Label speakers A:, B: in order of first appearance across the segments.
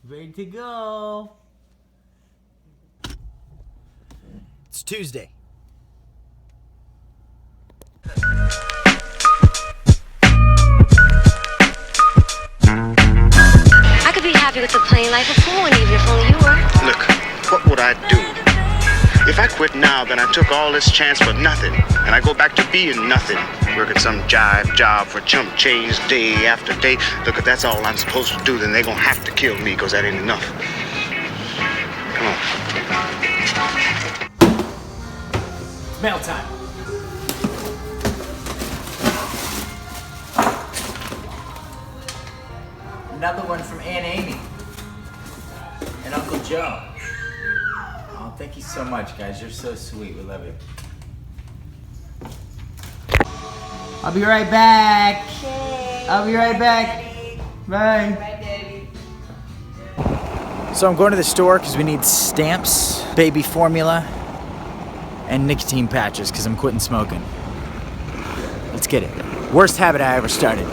A: Ready to go. It's Tuesday.
B: I could be happy with the plain life of fooling even if only you were.
C: Look, what would I do? If I quit now, then I took all this chance for nothing, and I go back to being nothing, working some jive job for chump change day after day. Look, if that's all I'm supposed to do, then they're gonna have to kill me, because that ain't enough. Come on.
A: It's mail time. Another one from Aunt Amy and Uncle Joe. Oh, thank you so much, guys. You're so sweet. We love you. I'll be right back.
D: Okay.
A: I'll be right back. Bye.
D: Bye, Daddy.
A: So I'm going to the store because we need stamps, baby formula, and nicotine patches because I'm quitting smoking. Let's get it. Worst habit I ever started.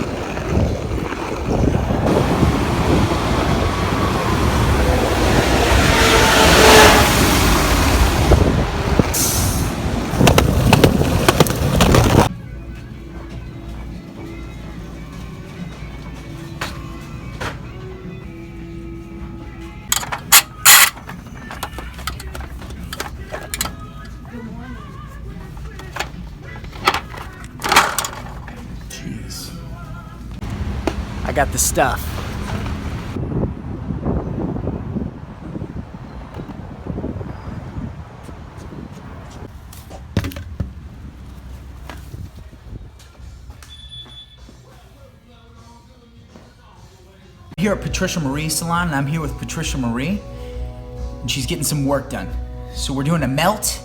A: I got the stuff. Here at Patricia Marie's salon, and I'm here with Patricia Marie, and she's getting some work done. So we're doing a melt,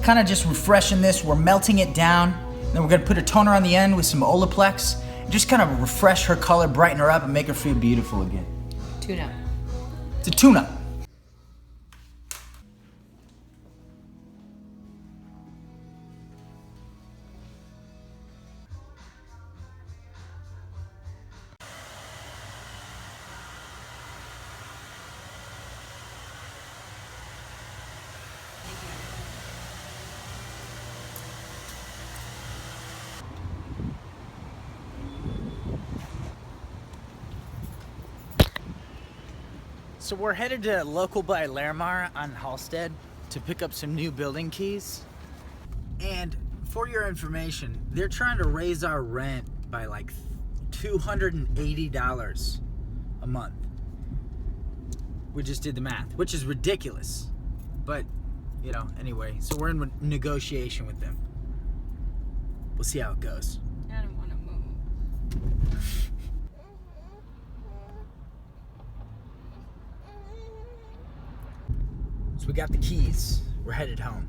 A: kind of just refreshing this. We're melting it down, then we're gonna put a toner on the end with some Olaplex. Just kind of refresh her color, brighten her up, and make her feel beautiful again.
D: Tune-up.
A: It's a tune-up. So we're headed to Local by Larimar on Halstead to pick up some new building keys. And for your information, they're trying to raise our rent by like $280 a month. We just did the math, which is ridiculous. But, you know, anyway, so we're in negotiation with them. We'll see how it goes.
D: I don't want to move.
A: So we got the keys. We're headed home.